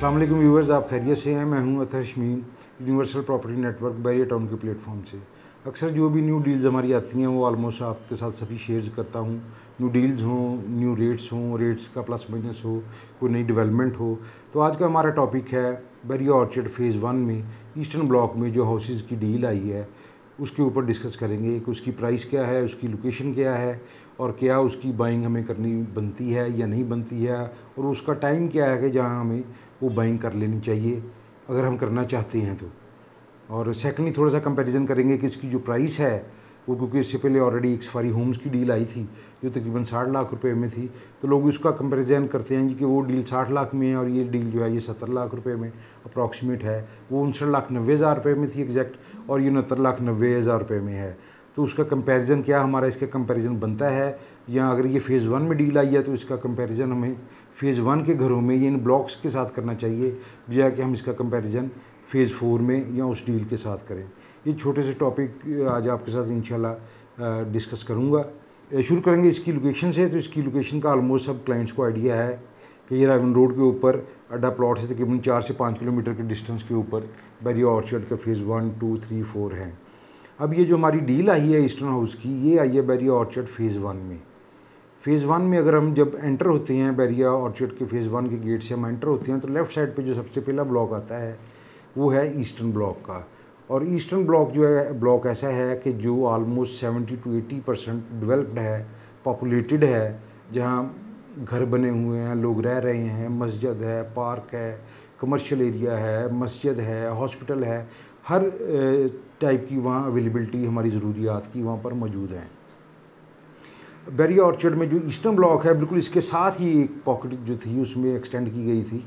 अस्सलाम वालेकुम व्यूवर्स, आप खैरियत से हैं। मैं हूं Athar Shamim, universal property network Bairia town के प्लेटफॉर्म से। अक्सर जो भी न्यू डील्स हमारी आती हैं वो ऑलमोस्ट आपके साथ सभी शेयर्स करता हूं। न्यू डील्स हों, न्यू रेट्स हों, रेट्स का प्लस माइनस हो, कोई नई डेवलपमेंट हो। तो आज का हमारा टॉपिक है बैरिया ऑर्चिड फ़ेज़ 1 में ईस्टर्न ब्लॉक में जो हाउसेज़ की डील आई है उसके ऊपर डिस्कस करेंगे कि उसकी प्राइस क्या है, उसकी लोकेशन क्या है और क्या उसकी बाइंग हमें करनी बनती है या नहीं बनती है, और उसका टाइम क्या है कि जहां हमें वो बाइंग कर लेनी चाहिए अगर हम करना चाहते हैं तो। और सेकेंडली थोड़ा सा कंपैरिजन करेंगे कि इसकी जो प्राइस है वो, क्योंकि इससे पहले ऑलरेडी एक सफारी होम्स की डील आई थी जो तकरीबन 60 लाख रुपए में थी, तो लोग उसका कंपैरिजन करते हैं जी कि वो डील 60 लाख में है और ये डील जो है ये 70 लाख रुपए में अप्रॉक्सीमेट है। वो 59,90,000 रुपये में थी एग्जैक्ट, और ये 69,90,000 रुपये में है। तो उसका कंपैरिजन क्या हमारा इसका कंपैरिजन बनता है, या अगर ये फ़ेज़ 1 में डील आई है तो इसका कंपैरिजन हमें फ़ेज़ 1 के घरों में ये इन ब्लॉक्स के साथ करना चाहिए, बजाय कि हम इसका कंपैरिजन फ़ेज़ 4 में या उस डील के साथ करें। ये छोटे से टॉपिक आज आपके साथ इंशाल्लाह डिस्कस करूँगा। शुरू करेंगे इसकी लोकेशन से। तो इसकी लोकेशन का ऑलमोस्ट सब क्लाइंट्स को आइडिया है कि ये रायवन रोड के ऊपर अड्डा प्लॉट से तकरीबन 4 से 5 किलोमीटर के डिस्टेंस के ऊपर बैरिया ऑर्चर्ड का फ़ेज़ 1, 2, 3, 4 है। अब ये जो हमारी डील आई है ईस्टर्न हाउस की, ये आई है बैरिया ऑर्चर्ड फ़ेज़ 1 में। फ़ेज़ 1 में अगर हम जब एंटर होते हैं बैरिया ऑर्चर्ड के फ़ेज़ 1 के गेट से हम एंटर होते हैं तो लेफ़्ट साइड पे जो सबसे पहला ब्लॉक आता है वो है ईस्टर्न ब्लॉक का। और ईस्टर्न ब्लॉक जो है ब्लॉक ऐसा है कि जो ऑलमोस्ट 70 to 80% डेवलप्ड है, पॉपुलेटेड है, जहाँ घर बने हुए हैं, लोग रह रहे हैं, मस्जिद है, पार्क है, कमर्शियल एरिया है, मस्जिद है, हॉस्पिटल है, हर टाइप की वहाँ अवेलेबिलिटी हमारी ज़रूरियात की वहाँ पर मौजूद है। बैरिया ऑर्चर्ड में जो ईस्टर्न ब्लॉक है बिल्कुल इसके साथ ही एक पॉकेट जो थी उसमें एक्सटेंड की गई थी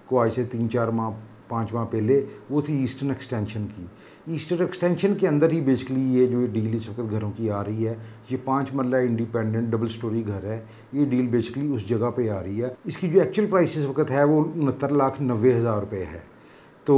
को आज से 3-4 माह 5 माह पहले, वो थी ईस्टर्न एक्सटेंशन की। ईस्टर्न एक्सटेंशन के अंदर ही बेसिकली ये जो डील इस वक्त घरों की आ रही है, ये 5 मरला इंडिपेंडेंट डबल स्टोरी घर है। ये डील बेसिकली उस जगह पे आ रही है। इसकी जो एक्चुअल प्राइस इस वक्त है वो 69,90,000 रुपये है। तो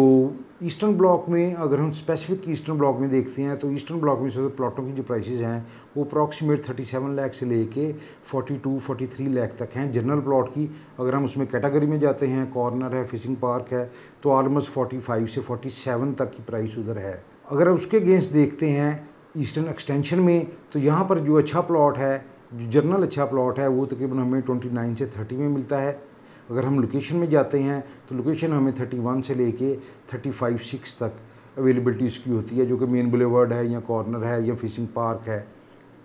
ईस्टर्न ब्लॉक में अगर हम स्पेसिफिक ईस्टर्न ब्लॉक में देखते हैं तो ईस्टर्न ब्लॉक में सब प्लॉटों की जो प्राइसेस हैं वो अप्रॉक्सीमेट 37 लाख से लेके 42-43 लाख तक हैं जनरल प्लॉट की। अगर हम उसमें कैटेगरी में जाते हैं, कॉर्नर है, फिशिंग पार्क है, तो ऑलमोस्ट 45 से 47 तक की प्राइस उधर है। अगर उसके अगेंस्ट देखते हैं ईस्टर्न एक्सटेंशन में, तो यहाँ पर जो अच्छा प्लॉट है, जो जनरल अच्छा प्लॉट है, वो तकरीबन हमें 29 से 30 में मिलता है। अगर हम लोकेशन में जाते हैं तो लोकेशन हमें 31 से लेके 35-6 तक अवेलेबिलिटी इसकी होती है, जो कि मेन बुलेवर्ड है या कॉर्नर है या फिशिंग पार्क है।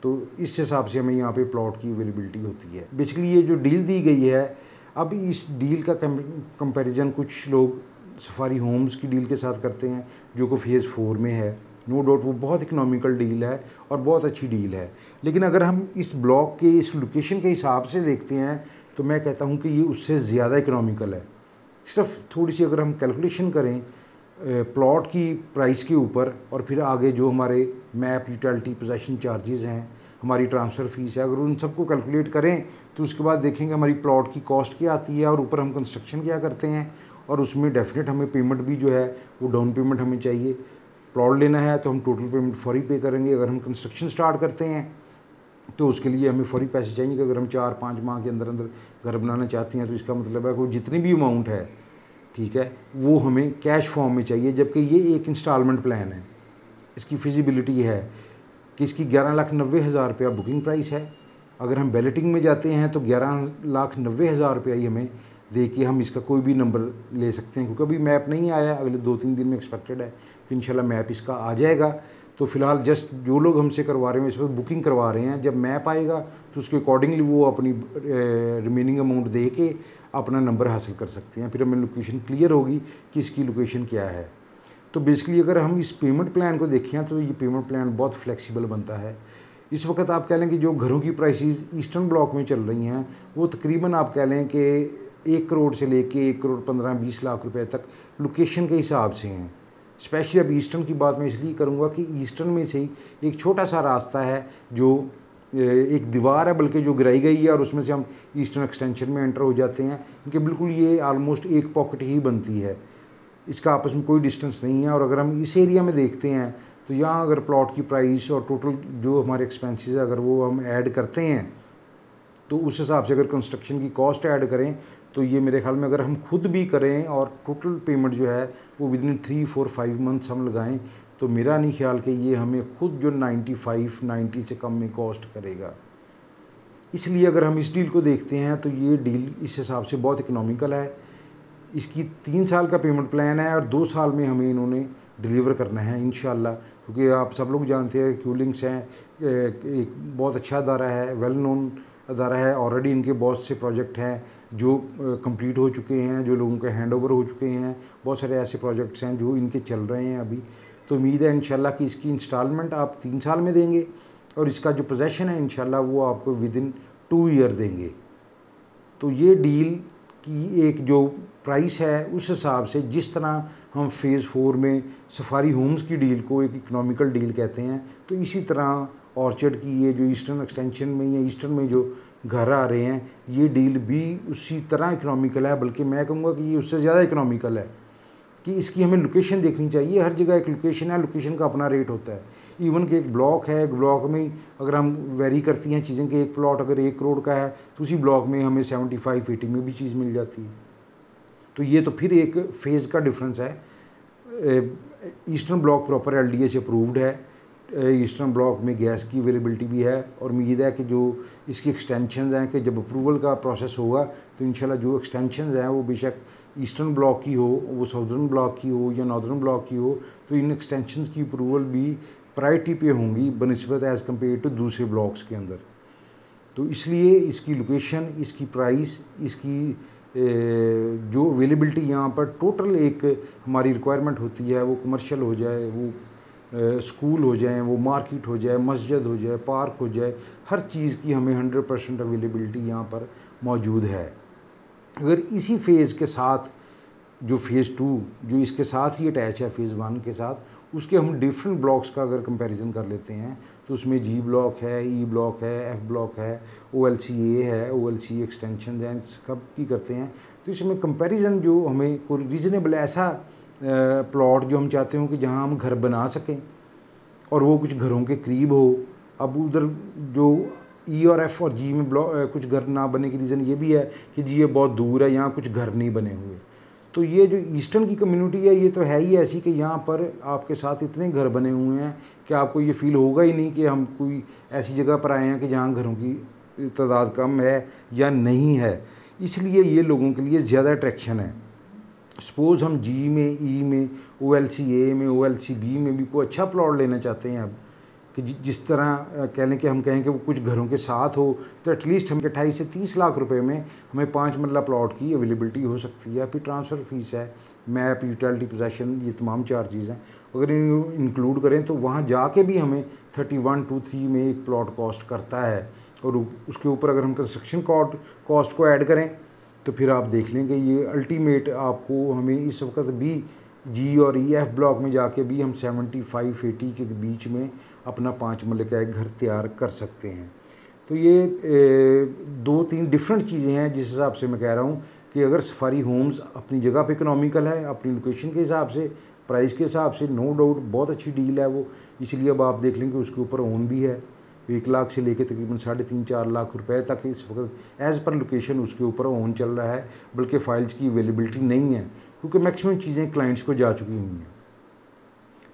तो इस हिसाब से हमें यहाँ पे प्लॉट की अवेलेबिलिटी होती है। बेसिकली ये जो डील दी गई है, अब इस डील का कंपैरिजन कुछ लोग सफारी होम्स की डील के साथ करते हैं जो कि फ़ेज़ 4 में है। नो डाउट वो बहुत इकोनॉमिकल डील है और बहुत अच्छी डील है, लेकिन अगर हम इस ब्लॉक के इस लोकेशन के हिसाब से देखते हैं तो मैं कहता हूं कि ये उससे ज़्यादा इकोनॉमिकल है। सिर्फ थोड़ी सी अगर हम कैलकुलेशन करें प्लॉट की प्राइस के ऊपर, और फिर आगे जो हमारे मैप, यूटिलिटी, पोजेसन चार्जेस हैं, हमारी ट्रांसफ़र फीस है, अगर उन सबको कैलकुलेट करें तो उसके बाद देखेंगे हमारी प्लॉट की कॉस्ट क्या आती है और ऊपर हम कंस्ट्रक्शन क्या करते हैं, और उसमें डेफिनेट हमें पेमेंट भी जो है वो डाउन पेमेंट हमें चाहिए। प्लॉट लेना है तो हम टोटल पेमेंट फौरी पे करेंगे। अगर हम कंस्ट्रक्शन स्टार्ट करते हैं तो उसके लिए हमें फौरी पैसे चाहिए कि अगर हम 4-5 माह के अंदर अंदर घर बनाना चाहते हैं तो इसका मतलब है कि जितनी भी अमाउंट है, ठीक है, वो हमें कैश फॉर्म में चाहिए। जबकि ये एक इंस्टॉलमेंट प्लान है, इसकी फिजिबिलिटी है कि इसकी 11,90,000 रुपया बुकिंग प्राइस है। अगर हम बैलेटिंग में जाते हैं तो 11,90,000 रुपया ही हमें दे के हम इसका कोई भी नंबर ले सकते हैं, क्योंकि अभी मैप नहीं आया, अगले 2-3 दिन में एक्सपेक्टेड है कि इंशाल्लाह मैप इसका आ जाएगा। तो फ़िलहाल जस्ट जो लोग हमसे करवा रहे हैं इस वक्त बुकिंग करवा रहे हैं, जब मैप आएगा तो उसके अकॉर्डिंगली वो अपनी रिमेनिंग अमाउंट दे के अपना नंबर हासिल कर सकते हैं। फिर हमें लोकेशन क्लियर होगी कि इसकी लोकेशन क्या है। तो बेसिकली अगर हम इस पेमेंट प्लान को देखें तो ये पेमेंट प्लान बहुत फ्लेक्सिबल बनता है। इस वक्त आप कह लें कि जो घरों की प्राइसेस ईस्टर्न ब्लॉक में चल रही हैं वो तकरीबन आप कह लें कि 1 करोड़ से लेके 1 करोड़ 15-20 लाख रुपए तक लोकेशन के हिसाब से हैं। स्पेशली अब ईस्टर्न की बात मैं इसलिए करूँगा कि ईस्टर्न में से ही एक छोटा सा रास्ता है जो एक दीवार है बल्कि जो गिराई गई है, और उसमें से हम ईस्टर्न एक्सटेंशन में एंटर हो जाते हैं, क्योंकि बिल्कुल ये आलमोस्ट एक पॉकेट ही बनती है, इसका आपस में कोई डिस्टेंस नहीं है। और अगर हम इस एरिया में देखते हैं तो यहाँ अगर प्लॉट की प्राइस और टोटल जो हमारे एक्सपेंसेस है अगर वो हम ऐड करते हैं तो उस हिसाब से अगर कंस्ट्रक्शन की कॉस्ट ऐड करें तो ये मेरे ख्याल में अगर हम खुद भी करें और टोटल पेमेंट जो है वो विद इन 3-4-5 मंथ्स हम लगाएं, तो मेरा नहीं ख्याल कि ये हमें खुद जो 90 से कम में कॉस्ट करेगा। इसलिए अगर हम इस डील को देखते हैं तो ये डील इस हिसाब से बहुत इकोनॉमिकल है। इसकी 3 साल का पेमेंट प्लान है और 2 साल में हमें इन्होंने डिलीवर करना है इंशाल्लाह, क्योंकि आप सब लोग जानते हैं क्यूलिंग्स हैं एक बहुत अच्छा अदारा है, वेल नोन अदारा है। ऑलरेडी इनके बहुत से प्रोजेक्ट हैं जो कंप्लीट हो चुके हैं, जो लोगों के हैंड ओवर हो चुके हैं। बहुत सारे ऐसे प्रोजेक्ट्स हैं जो इनके चल रहे हैं अभी। तो उम्मीद है इंशाल्लाह कि इसकी इंस्टॉलमेंट आप 3 साल में देंगे और इसका जो पोजेसन है इंशाल्लाह वो आपको विद इन 2 ईयर देंगे। तो ये डील की एक जो प्राइस है उस हिसाब से, जिस तरह हम फ़ेज़ 4 में सफारी होम्स की डील को एक इकोनॉमिकल डील कहते हैं, तो इसी तरह ऑर्चर्ड की ये जो ईस्टर्न एक्सटेंशन में या ईस्टर्न में जो घर आ रहे हैं, ये डील भी उसी तरह इकोनॉमिकल है, बल्कि मैं कहूँगा कि ये उससे ज़्यादा इकोनॉमिकल है। कि इसकी हमें लोकेशन देखनी चाहिए। हर जगह एक लोकेशन है, लोकेशन का अपना रेट होता है। इवन कि एक ब्लॉक है, एक ब्लॉक में अगर हम वेरी करती हैं चीज़ें कि एक प्लॉट अगर 1 करोड़ का है तो उसी ब्लॉक में हमें 75-80 में भी चीज़ मिल जाती है। तो ये तो फिर एक फ़ेज़ का डिफरेंस है। ईस्टर्न ब्लॉक प्रॉपर LDA से अप्रूव्ड है, ईस्टर्न ब्लॉक में गैस की अवेलेबिलिटी भी है और उम्मीद है कि जो इसकी एक्सटेंशन हैं कि जब अप्रूवल का प्रोसेस होगा तो इंशाल्लाह जो एक्सटेंशन हैं वो बेशक ईस्टर्न ब्लॉक की हो, वो साउदर्न ब्लॉक की हो या नॉर्दर्न ब्लॉक की हो, तो इन एक्सटेंशन की अप्रूवल भी प्रायोरिटी पे होंगी बनिस्बत एज़ कम्पेयर टू दूसरे ब्लॉक्स के अंदर। तो इसलिए इसकी लोकेशन, इसकी प्राइस, इसकी जो अवेलेबिलिटी यहाँ पर टोटल एक हमारी रिक्वायरमेंट होती है, वो कमर्शियल हो जाए, वो स्कूल हो जाए, वो मार्केट हो जाए, मस्जिद हो जाए, पार्क हो जाए, हर चीज़ की हमें 100% अवेलेबिलिटी यहाँ पर मौजूद है। अगर इसी फेज़ के साथ जो फ़ेज़ 2 जो इसके साथ ही अटैच है फ़ेज़ 1 के साथ, उसके हम डिफरेंट ब्लॉक्स का अगर कंपैरिजन कर लेते हैं तो उसमें G ब्लॉक है, E ब्लॉक है, F ब्लॉक है, OLCA है, OLC एक्सटेंशन है, सब की करते हैं। तो इसमें कंपैरिजन जो हमें कोई रीज़नेबल ऐसा प्लॉट जो हम चाहते हो कि जहां हम घर बना सकें और वो कुछ घरों के करीब हो। अब उधर जो E और F और G में कुछ घर ना बनने की रीज़न ये भी है कि जी ये बहुत दूर है, यहाँ कुछ घर नहीं बने हुए। तो ये जो ईस्टर्न की कम्युनिटी है ये तो है ही ऐसी कि यहाँ पर आपके साथ इतने घर बने हुए हैं कि आपको ये फील होगा ही नहीं कि हम कोई ऐसी जगह पर आए हैं कि जहाँ घरों की तादाद कम है या नहीं है। इसलिए ये लोगों के लिए ज़्यादा अट्रैक्शन है। सपोज़ हम G में, E में, OLCA में, OLCB में भी कोई अच्छा प्लॉट लेना चाहते हैं अब कि जिस तरह कह लें कि हम कहें कि वो कुछ घरों के साथ हो, तो एटलीस्ट हम 28 से 30 लाख रुपए में हमें 5 मरला प्लॉट की अवेलेबिलिटी हो सकती है। फिर ट्रांसफ़र फीस है, मैप, यूटिलिटी पोजेसन, ये तमाम 4 चीज़ें अगर इंक्लूड करें तो वहाँ जाके भी हमें 31-3 में एक प्लॉट कॉस्ट करता है। और उसके ऊपर अगर हम कंस्ट्रक्शन कॉस्ट को ऐड करें तो फिर आप देख लेंगे ये अल्टीमेट आपको हमें इस वक्त भी G और E, F ब्लॉक में जाके भी हम 75-80 के बीच में अपना 5 मरले का एक घर तैयार कर सकते हैं। तो ये 2-3 डिफरेंट चीज़ें हैं जिस हिसाब से मैं कह रहा हूँ कि अगर सफारी होम्स अपनी जगह पे इकोनॉमिकल है, अपनी लोकेशन के हिसाब से, प्राइस के हिसाब से, नो डाउट बहुत अच्छी डील है वो। इसलिए अब आप देख लेंगे उसके ऊपर ओन भी है 1 लाख से लेकर तकरीबन 3.5-4 लाख रुपए तक इस वक्त एज़ पर लोकेशन उसके ऊपर ओन चल रहा है। बल्कि फ़ाइल्स की अवेलेबिलिटी नहीं है क्योंकि मैक्सिमम चीज़ें क्लाइंट्स को जा चुकी हुई हैं।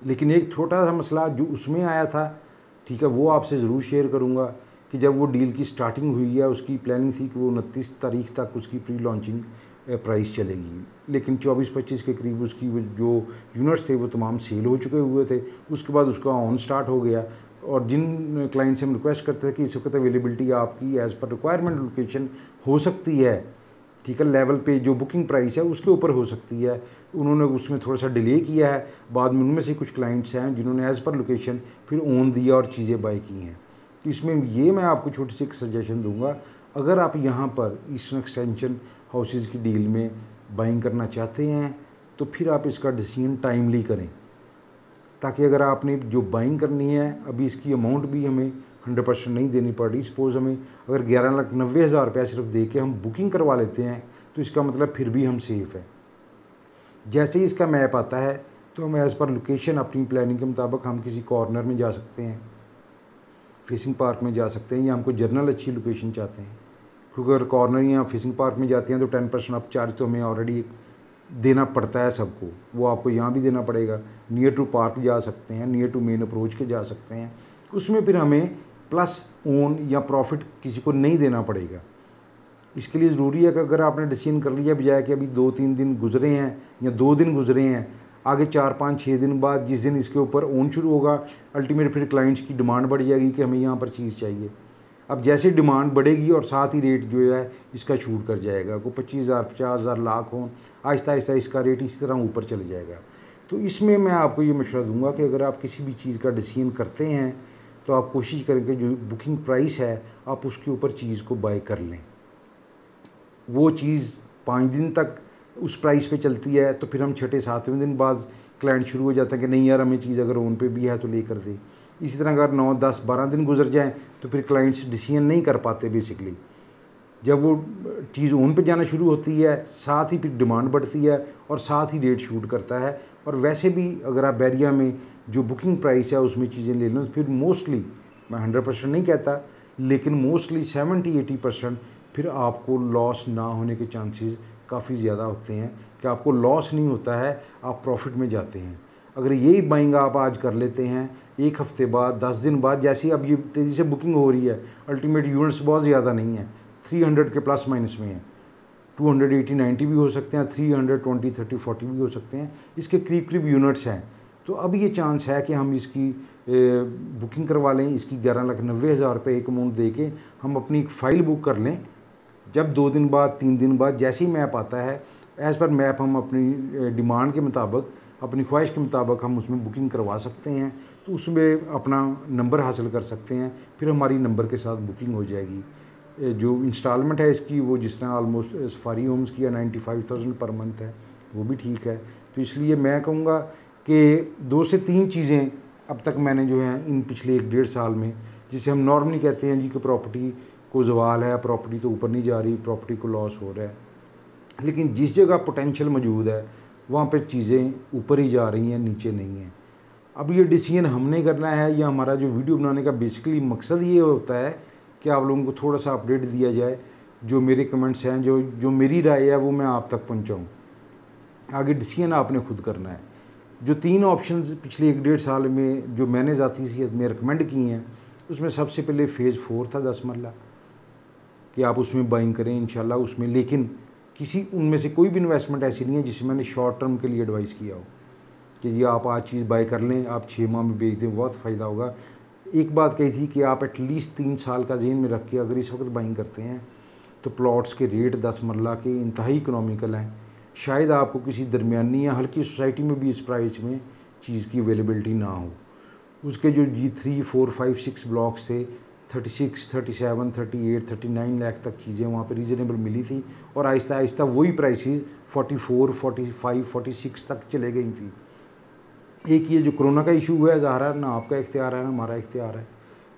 लेकिन एक छोटा सा मसला जो उसमें आया था, ठीक है, वो आपसे ज़रूर शेयर करूँगा कि जब वो डील की स्टार्टिंग हुई है उसकी प्लानिंग थी कि वो 29 तारीख तक उसकी प्री लॉन्चिंग प्राइस चलेगी, लेकिन 24-25 के करीब उसकी जो यूनिट्स थे वो तमाम सेल हो चुके हुए थे। उसके बाद उसका ऑन स्टार्ट हो गया और जिन क्लाइंट से हम रिक्वेस्ट करते थे कि इस वक्त अवेलेबिलिटी आपकी एज़ पर रिक्वायरमेंट लोकेशन हो सकती है, ठीक है, लेवल पे जो बुकिंग प्राइस है उसके ऊपर हो सकती है, उन्होंने उसमें थोड़ा सा डिले किया है। बाद में उनमें से कुछ क्लाइंट्स हैं जिन्होंने एज़ पर लोकेशन फिर ओन दिया और चीज़ें बाय की हैं। तो इसमें ये मैं आपको छोटी सी एक सजेशन दूंगा, अगर आप यहाँ पर ईस्टर्न एक्सटेंशन हाउसेज की डील में बाइंग करना चाहते हैं तो फिर आप इसका डिसीजन टाइमली करें, ताकि अगर आपने जो बाइंग करनी है अभी इसकी अमाउंट भी हमें 100% नहीं देनी पड़ रही। सपोज़ हमें अगर 11,90,000 रुपया सिर्फ दे के हम बुकिंग करवा लेते हैं तो इसका मतलब फिर भी हम सेफ़ है। जैसे ही इसका मैप आता है तो हम एज़ पर लोकेशन अपनी प्लानिंग के मुताबिक हम किसी कॉर्नर में जा सकते हैं, फेसिंग पार्क में जा सकते हैं, या हमको जर्नल अच्छी लोकेशन चाहते हैं क्योंकि अगर कॉर्नर या फिशिंग पार्क में जाते हैं तो 10% अप चार्ज तो हमें ऑलरेडी देना पड़ता है सबको, वो आपको यहाँ भी देना पड़ेगा। नियर टू पार्क जा सकते हैं, नियर टू मेन अप्रोच के जा सकते हैं, उसमें फिर हमें प्लस ओन या प्रॉफिट किसी को नहीं देना पड़ेगा। इसके लिए ज़रूरी है कि अगर आपने डिसीजन कर लिया, बजाय कि अभी 2-3 दिन गुजरे हैं या 2 दिन गुजरे हैं, आगे 4-5-6 दिन बाद जिस दिन इसके ऊपर ओन शुरू होगा, अल्टीमेट फिर क्लाइंट्स की डिमांड बढ़ जाएगी कि हमें यहाँ पर चीज़ चाहिए। अब जैसे डिमांड बढ़ेगी और साथ ही रेट जो है इसका छूट कर जाएगा, को 25,000 50,000 लाख हो, आहिस्ता आहिस्ता इसका रेट इसी तरह ऊपर चले जाएगा। तो इसमें मैं आपको ये मशवरा दूंगा कि अगर आप किसी भी चीज़ का डिसीजन करते हैं तो आप कोशिश करें कि जो बुकिंग प्राइस है आप उसके ऊपर चीज़ को बाय कर लें। वो चीज़ 5 दिन तक उस प्राइस पे चलती है तो फिर हम 6-7वें दिन बाद क्लाइंट शुरू हो जाता है कि नहीं यार हमें चीज़ अगर ओन पे भी है तो ले कर दे। इसी तरह अगर 9-10-12 दिन गुजर जाएं तो फिर क्लाइंट्स डिसीजन नहीं कर पाते। बेसिकली जब वो चीज़ ओन पे जाना शुरू होती है साथ ही फिर डिमांड बढ़ती है और साथ ही रेट शूट करता है। और वैसे भी अगर आप बैरिया में जो बुकिंग प्राइस है उसमें चीज़ें ले लो फिर मोस्टली, मैं 100% नहीं कहता, लेकिन मोस्टली 70-80% फिर आपको लॉस ना होने के चांसेस काफ़ी ज़्यादा होते हैं कि आपको लॉस नहीं होता है, आप प्रॉफिट में जाते हैं। अगर यही बाइंग आप आज कर लेते हैं, एक हफ्ते बाद 10 दिन बाद जैसी अब ये तेज़ी से बुकिंग हो रही है, अल्टीमेट यूनिट्स बहुत ज़्यादा नहीं है, 300 के प्लस माइनस में है, 280-90 भी हो सकते हैं, 320-30-40 भी हो सकते हैं, इसके करीब यूनिट्स हैं। तो अब ये चांस है कि हम इसकी बुकिंग करवा लें, इसकी 11,90,000 रुपये एक अमाउंट दे के हम अपनी एक फ़ाइल बुक कर लें। जब 2 दिन बाद 3 दिन बाद जैसे ही मैप आता है, एज़ पर मैप हम अपनी डिमांड के मुताबिक, अपनी ख्वाहिश के मुताबिक हम उसमें बुकिंग करवा सकते हैं। तो उसमें अपना नंबर हासिल कर सकते हैं, फिर हमारी नंबर के साथ बुकिंग हो जाएगी। जो इंस्टॉलमेंट है इसकी वो जिस तरह ऑलमोस्ट सफारी होम्स की 95,000 पर मंथ है, वो भी ठीक है। तो इसलिए मैं कहूँगा कि 2 से 3 चीज़ें अब तक मैंने जो है इन पिछले 1-1.5 साल में, जिसे हम नॉर्मली कहते हैं जी कि प्रॉपर्टी को ज़वाल है, प्रॉपर्टी तो ऊपर नहीं जा रही, प्रॉपर्टी को लॉस हो रहा है, लेकिन जिस जगह पोटेंशियल मौजूद है वहाँ पर चीज़ें ऊपर ही जा रही हैं, नीचे नहीं हैं। अब ये डिसीजन हमने करना है, या हमारा जो वीडियो बनाने का बेसिकली मकसद ये होता है कि आप लोगों को थोड़ा सा अपडेट दिया जाए, जो मेरे कमेंट्स हैं, जो मेरी राय है वो मैं आप तक पहुँचाऊँ। आगे डिसीजन आपने खुद करना है। जो 3 ऑप्शन पिछले 1-1.5 साल में जो मैंने ज़ाती हैसियत में रिकमेंड की हैं, उसमें सबसे पहले फ़ेज़ 4 था 10 मरला, कि आप उसमें बाइंग करें इंशाल्लाह उसमें। लेकिन किसी उनमें से कोई भी इन्वेस्टमेंट ऐसी नहीं है जिसे मैंने शॉर्ट टर्म के लिए एडवाइस किया हो कि ये आप आज चीज़ बाय कर लें, आप 6 माह में बेच दें, बहुत फ़ायदा होगा। एक बात कही थी कि आप एटलीस्ट 3 साल का जेन में रख के अगर इस वक्त बाइंग करते हैं तो प्लॉट्स के रेट 10 मरला के इंतहाई इकोनॉमिकल हैं। शायद आपको किसी दरमियानी या हल्की सोसाइटी में भी इस प्राइस में चीज़ की अवेलेबिलिटी ना हो। उसके जो G3, 4, 5, 6 ब्लॉक से 36, 37, 38, 39 लाख तक चीज़ें वहाँ पे रीज़नेबल मिली थी और आहिस्ता आहिस्ता वही प्राइसेस 44, 45, 46 तक चले गई थी। एक ये जो कोरोना का इशू हुआ है, ज़ाहिर ना आपका इख्तियार है ना हमारा इख्तियार है,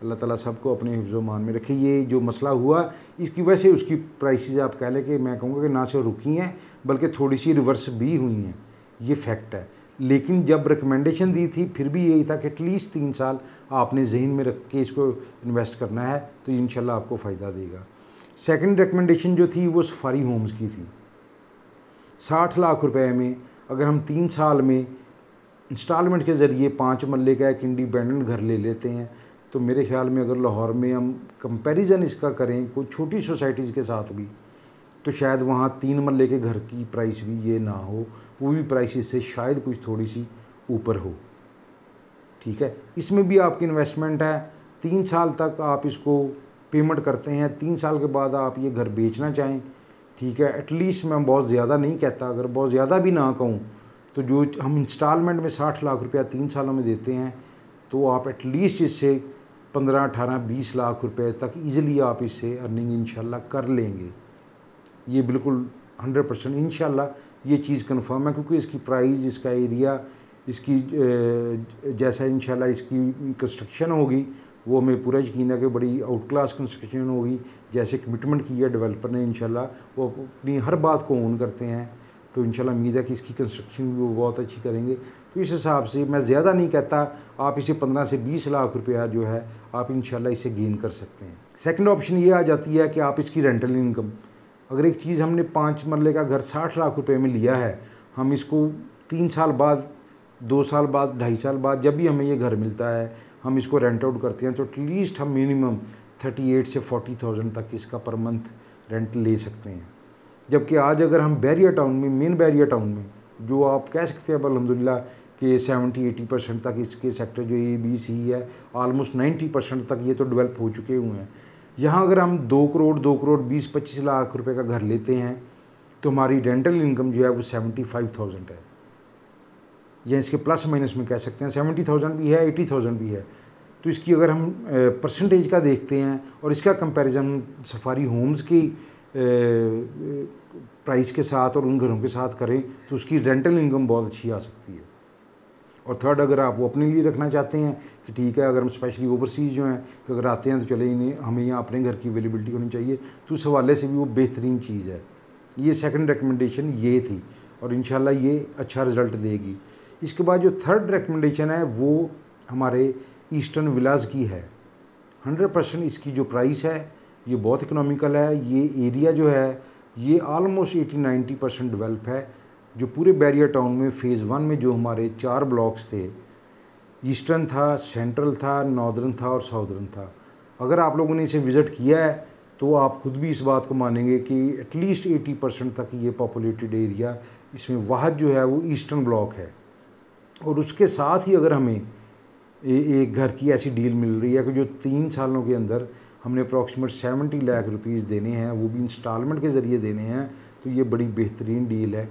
अल्लाह ताला सबको अपने हिफ्ज़-ओ-मान में रखे। ये जो मसला हुआ इसकी वजह से उसकी प्राइसेस आप कह लें कि मैं कहूँगा कि ना सिर्फ रुकी हैं बल्कि थोड़ी सी रिवर्स भी हुई हैं, ये फैक्ट है। लेकिन जब रिकमेंडेशन दी थी फिर भी यही था कि एटलीस्ट 3 साल आपने जहन में रख के इसको इन्वेस्ट करना है, तो इंशाल्लाह आपको फ़ायदा देगा। सेकंड रिकमेंडेशन जो थी वो सफारी होम्स की थी। 60 लाख रुपए में अगर हम 3 साल में इंस्टॉलमेंट के ज़रिए 5 मरले का एक इंडिपेंडेंट घर ले लेते हैं तो मेरे ख्याल में अगर लाहौर में हम कंपैरिजन इसका करें कोई छोटी सोसाइटीज़ के साथ भी, तो शायद वहाँ 3 मरले के घर की प्राइस भी ये ना हो, वो भी प्राइस इससे शायद कुछ थोड़ी सी ऊपर हो। ठीक है, इसमें भी आपकी इन्वेस्टमेंट है, 3 साल तक आप इसको पेमेंट करते हैं, 3 साल के बाद आप ये घर बेचना चाहें, ठीक है, एटलीस्ट मैं बहुत ज़्यादा नहीं कहता, अगर बहुत ज़्यादा भी ना कहूँ तो जो हम इंस्टॉलमेंट में 60 लाख रुपया 3 सालों में देते हैं तो आप एटलीस्ट इससे 15, 18, 20 लाख रुपए तक ईज़िली आप इससे अर्निंग इंशाल्लाह कर लेंगे। ये बिल्कुल 100% इंशाल्लाह ये चीज़ कंफर्म है, क्योंकि इसकी प्राइस, इसका एरिया, इसकी जैसा इंशाल्लाह इसकी कंस्ट्रक्शन होगी वो हमें पूरा यकीन है कि बड़ी आउट क्लास कंस्ट्रक्शन होगी। जैसे कमिटमेंट की है डेवलपर ने, इंशाल्लाह वो अपनी हर बात को ओन करते हैं। तो इंशाल्लाह उम्मीद है कि इसकी कंस्ट्रक्शन भी वो बहुत अच्छी करेंगे। तो इस हिसाब से मैं ज़्यादा नहीं कहता, आप इसे 15 से 20 लाख रुपया जो है आप इंशाल्लाह इसे गेन कर सकते हैं। सेकंड ऑप्शन ये आ जाती है कि आप इसकी रेंटल इनकम, अगर एक चीज़ हमने 5 मरले का घर 60 लाख रुपए में लिया है, हम इसको 3 साल बाद, 2 साल बाद, 2.5 साल बाद जब भी हमें ये घर मिलता है हम इसको रेंट आउट करते हैं, तो एटलीस्ट हम मिनिमम 38 से 40,000 तक इसका पर मंथ रेंट ले सकते हैं। जबकि आज अगर हम बैरिया टाउन में, मेन बैरिया टाउन में, जो आप कह सकते हैं अल्हम्दुलिल्लाह कि 70-80% तक इसके सेक्टर जो ABC है, ऑलमोस्ट 90% तक ये तो डेवलप हो चुके हुए हैं। यहाँ अगर हम 2 करोड़ 20-25 लाख रुपए का घर लेते हैं तो हमारी रेंटल इनकम जो है वो 75,000 है, या इसके प्लस माइनस में कह सकते हैं 70,000 भी है, 80,000 भी है। तो इसकी अगर हम परसेंटेज का देखते हैं और इसका कंपैरिजन सफारी होम्स की प्राइस के साथ और उन घरों के साथ करें तो उसकी रेंटल इनकम बहुत अच्छी आ सकती है। और थर्ड, अगर आप वो अपने लिए रखना चाहते हैं कि ठीक है, अगर हम स्पेशली ओवरसीज़ जो हैं कि अगर आते हैं तो चले इन्हें हमें यहाँ अपने घर की अवेलेबिलिटी होनी चाहिए, तो उस हवाले से भी वो बेहतरीन चीज़ है। ये सेकंड रिकमेंडेशन ये थी और इंशाल्लाह ये अच्छा रिज़ल्ट देगी। इसके बाद जो थर्ड रिकमेंडेशन है वो हमारे ईस्टर्न विलास की है। 100% इसकी जो प्राइस है ये बहुत इकोनॉमिकल है। ये एरिया जो है ये ऑलमोस्ट 80-90% डेवलप है। जो पूरे बैरिया टाउन में फ़ेज़ 1 में जो हमारे 4 ब्लॉक्स थे, ईस्टर्न था, सेंट्रल था, नॉर्दर्न था और साउदर्न था। अगर आप लोगों ने इसे विज़िट किया है तो आप खुद भी इस बात को मानेंगे कि एटलीस्ट 80% तक ये पॉपुलेटेड एरिया, इसमें वाहद जो है वो ईस्टर्न ब्लॉक है। और उसके साथ ही अगर हमें एक घर की ऐसी डील मिल रही है कि जो 3 सालों के अंदर हमने अप्रॉक्सीमेट 70 लाख रुपीज़ देने हैं, वो भी इंस्टॉलमेंट के ज़रिए देने हैं, तो ये बड़ी बेहतरीन डील है।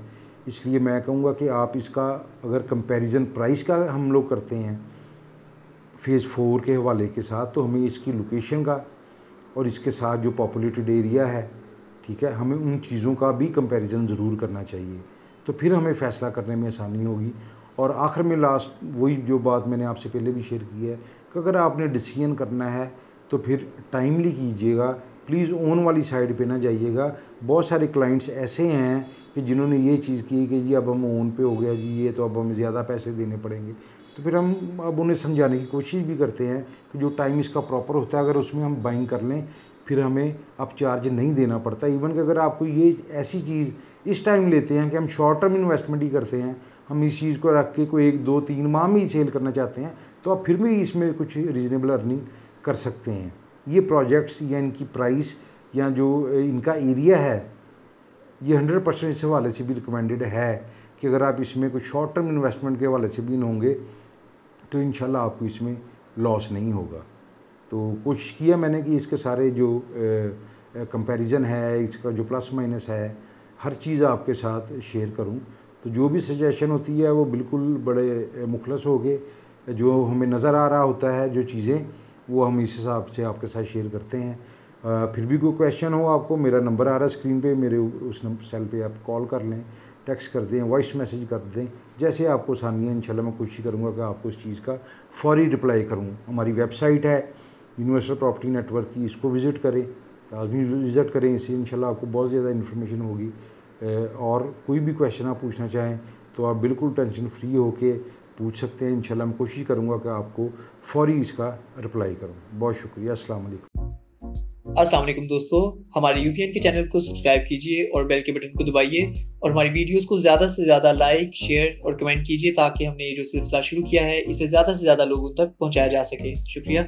इसलिए मैं कहूँगा कि आप इसका अगर कंपैरिजन प्राइस का हम लोग करते हैं फ़ेज़ 4 के हवाले के साथ, तो हमें इसकी लोकेशन का और इसके साथ जो पॉपुलेटेड एरिया है, ठीक है, हमें उन चीज़ों का भी कंपैरिजन ज़रूर करना चाहिए, तो फिर हमें फ़ैसला करने में आसानी होगी। और आखिर में लास्ट वही जो बात मैंने आपसे पहले भी शेयर की है कि अगर आपने डिसीजन करना है तो फिर टाइमली कीजिएगा, प्लीज़ ओन वाली साइड पे ना जाइएगा। बहुत सारे क्लाइंट्स ऐसे हैं कि जिन्होंने ये चीज़ की कि जी अब हम ओन पे हो गया जी, ये तो अब हमें ज़्यादा पैसे देने पड़ेंगे, तो फिर हम अब उन्हें समझाने की कोशिश भी करते हैं कि जो टाइम इसका प्रॉपर होता है अगर उसमें हम बाइंग कर लें फिर हमें अब चार्ज नहीं देना पड़ता। इवन कि अगर आपको ये ऐसी चीज़ इस टाइम लेते हैं कि हम शॉर्ट टर्म इन्वेस्टमेंट ही करते हैं, हम इस चीज़ को रख के कोई 1, 2, 3 माह में ही सेल करना चाहते हैं, तो आप फिर भी इसमें कुछ रीज़नेबल अर्निंग कर सकते हैं। ये प्रोजेक्ट्स या इनकी प्राइस या जो इनका एरिया है ये 100% इस हवाले से भी रिकमेंडेड है कि अगर आप इसमें कोई शॉर्ट टर्म इन्वेस्टमेंट के हवाले से भी होंगे तो इंशाल्लाह आपको इसमें लॉस नहीं होगा। तो कोशिश किया मैंने कि इसके सारे जो कंपैरिजन है, इसका जो प्लस माइनस है, हर चीज़ आपके साथ शेयर करूं। तो जो भी सजेशन होती है वो बिल्कुल बड़े मुखलस हो के जो हमें नज़र आ रहा होता है जो चीज़ें, वो हम इस हिसाब से आपके साथ शेयर करते हैं। फिर भी कोई क्वेश्चन हो आपको, मेरा नंबर आ रहा है स्क्रीन पे, मेरे उस सेल पे आप कॉल कर लें, टेक्स्ट कर दें, वॉइस मैसेज कर दें, जैसे आपको आसानी है। इंशाल्लाह मैं कोशिश करूँगा कि आपको इस चीज़ का फौरी रिप्लाई करूँ। हमारी वेबसाइट है यूनिवर्सल प्रॉपर्टी नेटवर्क की, इसको विज़िट करें, लाजमी विज़िट करें, इससे इंशाल्लाह आपको बहुत ज़्यादा इन्फॉर्मेशन होगी। और कोई भी क्वेश्चन आप पूछना चाहें तो आप बिल्कुल टेंशन फ्री होके पूछ सकते हैं। इंशाल्लाह मैं कोशिश करूँगा कि आपको फौरी इसका रिप्लाई करूँ। बहुत शुक्रिया। अस्सलाम वालेकुम दोस्तों, हमारे यूपीएन के चैनल को सब्सक्राइब कीजिए और बेल के बटन को दबाइए और हमारी वीडियोस को ज़्यादा से ज़्यादा लाइक, शेयर और कमेंट कीजिए ताकि हमने ये जो सिलसिला शुरू किया है इसे ज़्यादा से ज़्यादा लोगों तक पहुंचाया जा सके। शुक्रिया।